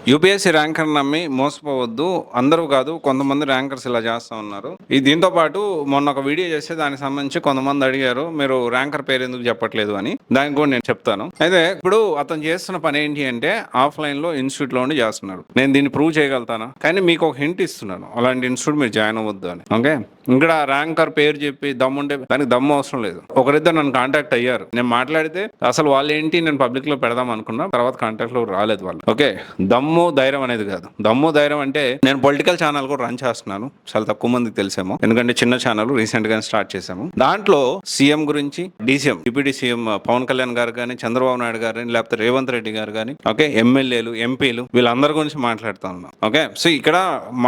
UPSC ranker నమ్మి మోసపోవద్దు. అందరూ కాదు, కొంతమంది ర్యాంకర్స్ ఇలా చేస్తూ ఉన్నారు. ఈ దీంతో పాటు మొన్న ఒక వీడియో చేస్తే దానికి సంబంధించి కొంతమంది అడిగారు, మీరు ర్యాంకర్ పేరు ఎందుకు చెప్పట్లేదు అని. దానికి కూడా నేను చెప్తాను. అయితే ఇప్పుడు అతను చేస్తున్న పని ఏంటి అంటే ఆఫ్లైన్ లో ఇన్స్టిట్యూట్ లో ఉండి చేస్తున్నాడు. నేను దీన్ని ప్రూవ్ చేయగలుగుతాను, కానీ మీకు ఒక హింట్ ఇస్తున్నాను, అలాంటి ఇన్స్టిట్యూట్ మీరు జాయిన్ అవ్వద్దు అని. ఓకే, ఇక్కడ ర్యాంకర్ పేరు చెప్పి దమ్ముంటే దానికి దమ్ము అవసరం లేదు. ఒకరిద్దరు నన్ను కాంటాక్ట్ అయ్యారు, నేను మాట్లాడితే అసలు వాళ్ళు ఏంటి నేను పబ్లిక్ లో పెడదాం అనుకున్నా, తర్వాత కాంటాక్ట్ లో రాలేదు వాళ్ళు. ఓకే, దమ్ము ధైర్యం అనేది కాదు. దమ్ము ధైర్యం అంటే నేను పొలిటికల్ ఛానల్ కూడా రన్ చేస్తున్నాను, చాలా తక్కువ మందికి తెలిసేమో, ఎందుకంటే చిన్న ఛానల్ రీసెంట్ గా స్టార్ట్ చేసాము. దాంట్లో సీఎం గురించి, DCM deputy CM Pawan Kalyan garu కానీ, చంద్రబాబు నాయుడు గారు కానీ, లేకపోతే రేవంత్ రెడ్డి గారు కానీ, ఓకే, ఎమ్మెల్యేలు, ఎంపీలు, వీళ్ళందరి గురించి మాట్లాడుతా ఉన్నాను. ఓకే, సో ఇక్కడ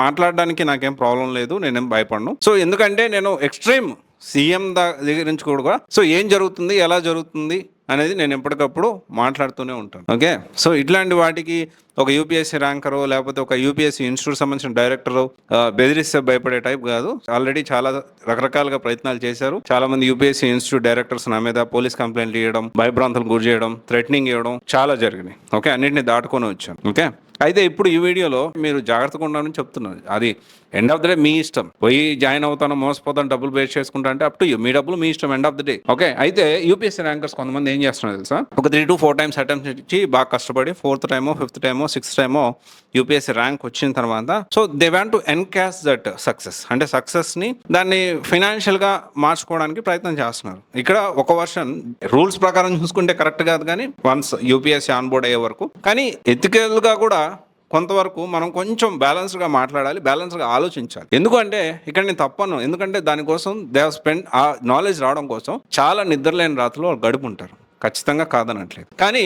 మాట్లాడడానికి నాకేం ప్రాబ్లం లేదు, నేనేం భయపడను. సో ఎందుకంటే నేను ఎక్స్ట్రీమ్ సీఎం దగ్గర నుంచి కూడా సో ఏం జరుగుతుంది, ఎలా జరుగుతుంది అనేది నేను ఎప్పటికప్పుడు మాట్లాడుతూనే ఉంటాను. ఓకే, సో ఇట్లాంటి వాటికి ఒక యూపీఎస్సీ ర్యాంకరు లేకపోతే ఒక యూపీఎస్సీ ఇన్స్టిట్యూట్ సంబంధించిన డైరెక్టరు బెదిరిస్తే భయపడే టైప్ కాదు. ఆల్రెడీ చాలా రకరకాలుగా ప్రయత్నాలు చేశారు. చాలా మంది యూపీఎస్సీ ఇన్స్టిట్యూట్ డైరెక్టర్స్ నా మీద పోలీస్ కంప్లైంట్లు ఇవ్వడం, భయభ్రాంతులు గురి చేయడం, థ్రెటనింగ్ ఇవ్వడం చాలా జరిగినాయి. ఓకే, అన్నింటినీ దాటుకొని వచ్చాను. ఓకే, అయితే ఇప్పుడు ఈ వీడియోలో మీరు జాగ్రత్తగా ఉండాలని చెప్తున్నాను. అది ఎండ్ ఆఫ్ ద డే మీ ఇష్టం. పోయి జాయిన్ అవుతాను, మోసపోతాను, డబ్బులు వేస్ట్ చేసుకుంటా అంటే అప్ టు యూ, మీ డబ్బులు మీ ఇష్టం end of the day. Okay, అయితే యూపీఎస్సీ ర్యాంకర్స్ కొంతమంది ఏం చేస్తున్నారు తెలుసా, ఒక 3 to 4 times అటెంప్ట్స్ ఇచ్చి బాగా కష్టపడి 4th టైమో 5th టైమో 6th టైమో UPSC rank వచ్చిన తర్వాత so they want to encash that success, అంటే సక్సెస్ ని దాన్ని ఫైనాన్షియల్ గా మార్చుకోవడానికి ప్రయత్నం చేస్తున్నారు. ఇక్కడ ఒక వర్షన్ రూల్స్ ప్రకారం చూసుకుంటే కరెక్ట్ కాదు, కానీ వన్స్ యూపీఎస్సీ ఆన్ బోర్డ్ అయ్యే వరకు, కానీ ఎథికల్ గా కూడా కొంతవరకు మనం కొంచెం బ్యాలెన్స్డ్గా మాట్లాడాలి, బ్యాలెన్స్గా ఆలోచించాలి. ఎందుకంటే ఇక్కడ నేను తప్పను, ఎందుకంటే దానికోసం దే హావ్ స్పెండ్ ఆ నాలెడ్జ్ రావడం కోసం చాలా నిద్రలేని రాత్రులు వాళ్ళు గడుపుంటారు, ఖచ్చితంగా కాదనట్లేదు. కానీ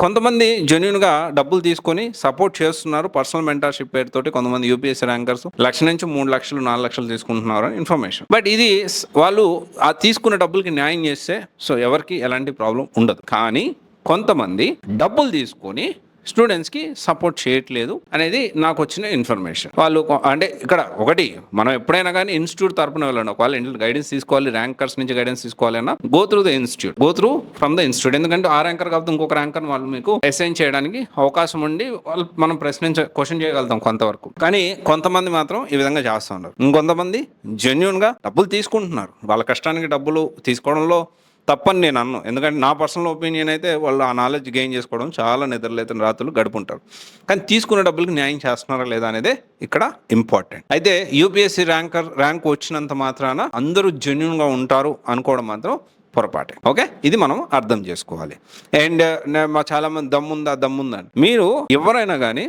కొంతమంది జెన్యున్గా డబ్బులు తీసుకొని సపోర్ట్ చేస్తున్నారు. పర్సనల్ మెంటర్షిప్ పేరుతోటి కొంతమంది యూపీఎస్సీ ర్యాంకర్స్ 1 లక్ష నుంచి 3 లక్షలు 4 లక్షలు తీసుకుంటున్నారు ఇన్ఫర్మేషన్. బట్ ఇది వాళ్ళు ఆ తీసుకున్న డబ్బులకి న్యాయం చేస్తే సో ఎవరికి ఎలాంటి ప్రాబ్లం ఉండదు. కానీ కొంతమంది డబ్బులు తీసుకొని స్టూడెంట్స్కి సపోర్ట్ చేయట్లేదు అనేది నాకు వచ్చిన ఇన్ఫర్మేషన్. వాళ్ళు అంటే ఇక్కడ ఒకటి, మనం ఎప్పుడైనా కానీ ఇన్స్టిట్యూట్ తరపున వెళ్ళండి, ఒకవేళ గైడెన్స్ తీసుకోవాలి, ర్యాంకర్స్ నుంచి గైడెన్స్ తీసుకోవాలన్నా go through the institute, go through from the institute. ఎందుకంటే ఆ ర్యాంకర్ కాకపోతే ఇంకొక ర్యాంకర్ వాళ్ళు మీకు అసైన్ చేయడానికి అవకాశం ఉండి వాళ్ళు మనం క్వశ్చన్ చేయగలుగుతాం కొంతవరకు. కానీ కొంతమంది మాత్రం ఈ విధంగా చేస్తూ ఉన్నారు. ఇంకొంతమంది జెన్యున్గా డబ్బులు తీసుకుంటున్నారు, వాళ్ళ కష్టానికి డబ్బులు తీసుకోవడంలో తప్పని నేను అన్ను. ఎందుకంటే నా పర్సనల్ ఒపీనియన్ అయితే వాళ్ళు ఆ నాలెడ్జ్ గెయిన్ చేసుకోవడం చాలా నిద్రలేని రాత్రులు గడుపుంటారు. కానీ తీసుకునే డబ్బులకి న్యాయం చేస్తున్నారా లేదా అనేది ఇక్కడ ఇంపార్టెంట్. అయితే యూపీఎస్సీ ర్యాంక్ వచ్చినంత మాత్రాన అందరూ జెన్యున్గా ఉంటారు అనుకోవడం మాత్రం పొరపాటే. ఓకే, ఇది మనం అర్థం చేసుకోవాలి. అండ్ చాలా మంది దమ్ముందని మీరు ఎవరైనా కానీ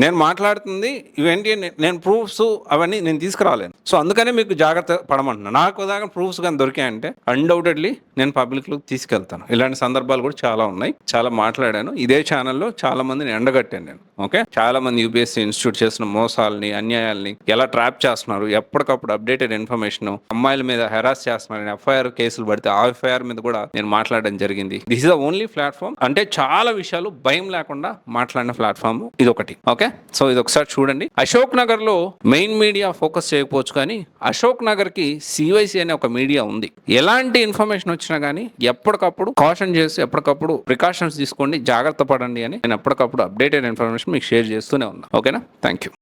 నేను మాట్లాడుతుంది ఇవేంటి, నేను ప్రూఫ్స్ అవన్నీ నేను తీసుకురాలేను. సో అందుకనే మీకు జాగ్రత్త పడమంటున్నాను. నాకు దాకా ప్రూఫ్స్ కానీ దొరికాయంటే అన్డౌటెడ్లీ నేను పబ్లిక్లోకి తీసుకెళ్తాను. ఇలాంటి సందర్భాలు కూడా చాలా ఉన్నాయి, చాలా మాట్లాడాను. ఇదే ఛానల్లో చాలా మందిని ఎండగట్టాను నేను. ఓకే, చాలా మంది యూపీఎస్సీ ఇన్స్టిట్యూట్ చేసిన మోసాలని, అన్యాయాల్ని ఎలా ట్రాప్ చేస్తున్నారు, ఎప్పటికప్పుడు అప్డేటెడ్ ఇన్ఫర్మేషన్, అమ్మాయిల మీద హెరాస్ చేస్తున్నారు, ఎఫ్ఐఆర్ కేసులు పడితే ఆ ఎఫ్ఐఆర్ మీద కూడా నేను మాట్లాడడం జరిగింది. This is the only platform, అంటే చాలా విషయాలు భయం లేకుండా మాట్లాడిన ప్లాట్ఫామ్ ఇది ఒకటి. ఓకే, సో ఇది ఒకసారి చూడండి. అశోక్ నగర్ లో మెయిన్ మీడియా ఫోకస్ చేయకపోవచ్చు, కానీ అశోక్ నగర్ కి సివైసి అనే ఒక మీడియా ఉంది. ఎలాంటి ఇన్ఫర్మేషన్ వచ్చినా కానీ ఎప్పటికప్పుడు కాషన్ చేసి ఎప్పటికప్పుడు ప్రికాషన్స్ తీసుకోండి, జాగ్రత్త పడండి అని నేను ఎప్పటికప్పుడు అప్డేటెడ్ ఇన్ఫర్మేషన్ మీకు షేర్ చేస్తూనే ఉన్నా. ఓకేనా, థ్యాంక్ యూ.